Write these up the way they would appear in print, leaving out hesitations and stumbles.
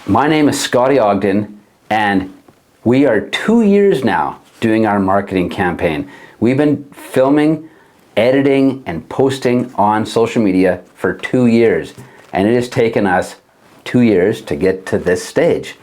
My name is Scotty Ogden, and we are 2 years now doing our marketing campaign. We've been filming, editing, and posting on social media for 2 years, and it has taken us 2 years to get to this stage.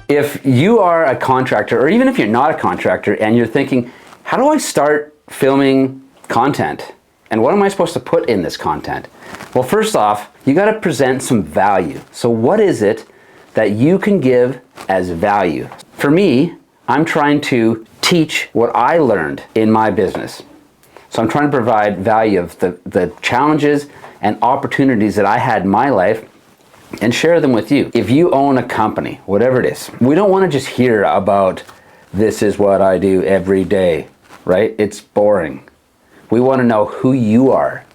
If you are a contractor, or even if you're not a contractor and you're thinking, how do I start filming content? And what am I supposed to put in this content? Well, first off, you got to present some value. So what is it that you can give as value? For me, I'm trying to teach what I learned in my business. So I'm trying to provide value of the challenges and opportunities that I had in my life and share them with you. If you own a company, whatever it is, we don't want to just hear about this is what I do every day, right? It's boring. We want to know who you are.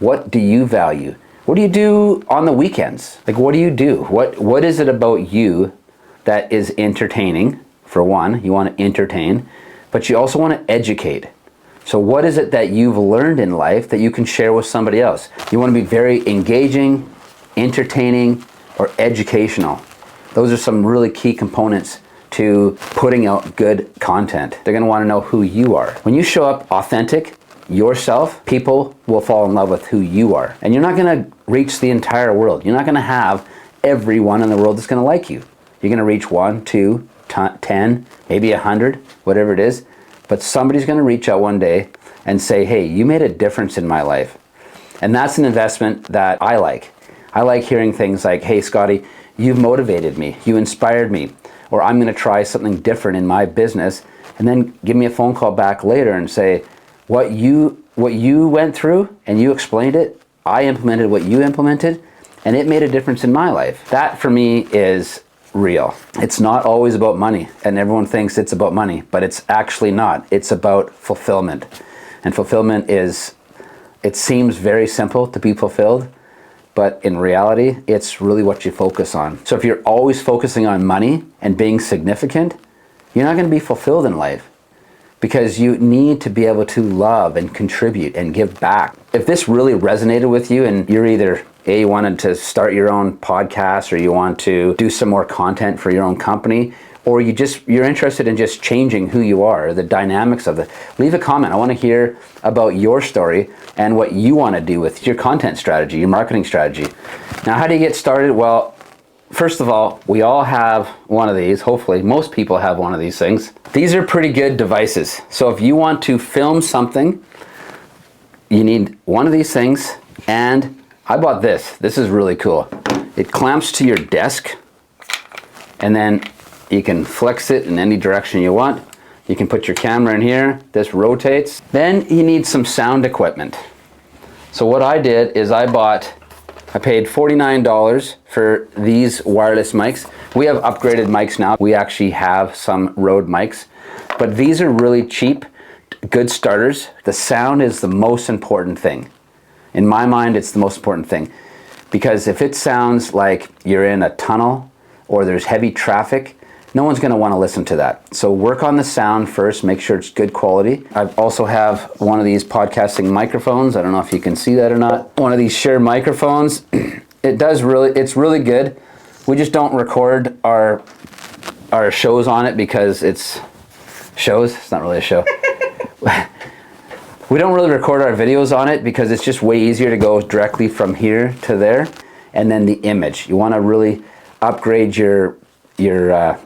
What do you value? What do you do on the weekends? Like, what do you do? What is it about you that is entertaining? For one, you want to entertain, but you also want to educate. So what is it that you've learned in life that you can share with somebody else? You want to be very engaging, entertaining, or educational. Those are some really key components to putting out good content. They're going to want to know who you are. When you show up authentic, yourself, people will fall in love with who you are. And you're not going to reach the entire world. You're not going to have everyone in the world that's going to like you. You're going to reach 1, 2, 10, maybe 100, whatever it is. But somebody's going to reach out one day and say, hey, you made a difference in my life. And that's an investment that I like. I like hearing things like, hey, Scotty, you've motivated me, you inspired me, or I'm going to try something different in my business, and then give me a phone call back later and say, what you went through and you explained it, I implemented what you implemented, and it made a difference in my life. That for me is real. It's not always about money, and everyone thinks it's about money, but it's actually not. It's about fulfillment. And fulfillment is, it seems very simple to be fulfilled, but in reality, it's really what you focus on. So if you're always focusing on money and being significant, you're not going to be fulfilled in life, because you need to be able to love and contribute and give back. If this really resonated with you and you're either you wanted to start your own podcast, or you want to do some more content for your own company, or you're interested in just changing who you are, the dynamics of it, leave a comment. I want to hear about your story and what you want to do with your content strategy, your marketing strategy. Now, how do you get started? Well, first of all, we all have one of these. Hopefully, most people have one of these things. These are pretty good devices. So if you want to film something, you need one of these things. And I bought this. This is really cool. It clamps to your desk, and then you can flex it in any direction you want. You can put your camera in here. This rotates. Then you need some sound equipment. So what I did is I paid $49 for these wireless mics. We have upgraded mics now. We actually have some Rhode mics, but these are really cheap, good starters. The sound is the most important thing. In my mind, it's the most important thing, because if it sounds like you're in a tunnel or there's heavy traffic, no one's going to want to listen to that. So work on the sound first, make sure it's good quality. I also have one of these podcasting microphones. I don't know if you can see that or not. One of these Shure microphones. It's really good. We just don't record our shows on it because it's not really a show. We don't really record our videos on it because it's just way easier to go directly from here to there. And then the image. You want to really upgrade your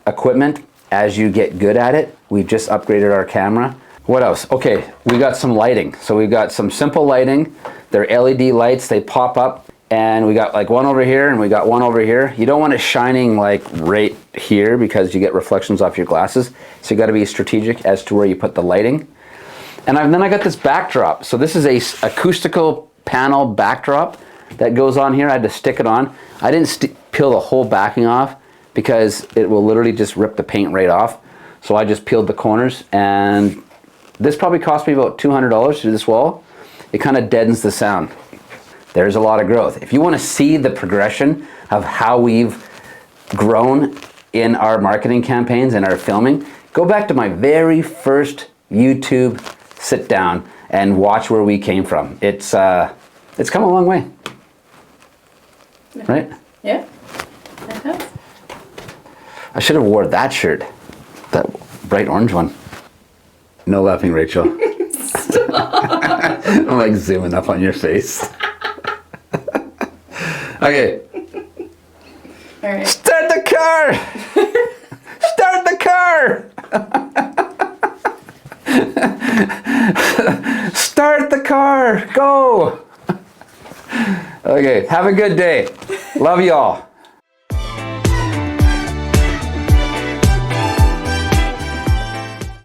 equipment as you get good at it. We've just upgraded our camera. What else? Okay, we got some lighting. So we've got some simple lighting. They're LED lights. They pop up, and we got like one over here and we got one over here. You don't want it shining like right here because you get reflections off your glasses. So you got to be strategic as to where you put the lighting. And then I got this backdrop. So this is a acoustical panel backdrop that goes on here. I had to stick it on. I didn't peel the whole backing off because it will literally just rip the paint right off. So I just peeled the corners, and this probably cost me about $200 to do this wall. It kind of deadens the sound. There's a lot of growth. If you want to see the progression of how we've grown in our marketing campaigns and our filming, go back to my very first YouTube sit down and watch where we came from. It's It's come a long way. Right? Yeah. It has. I should have wore that shirt. That bright orange one. No laughing, Rachel. I'm like zooming up on your face. Okay. All right. Start the car! Start the car! Start the car! Go! Okay, have a good day. Love y'all.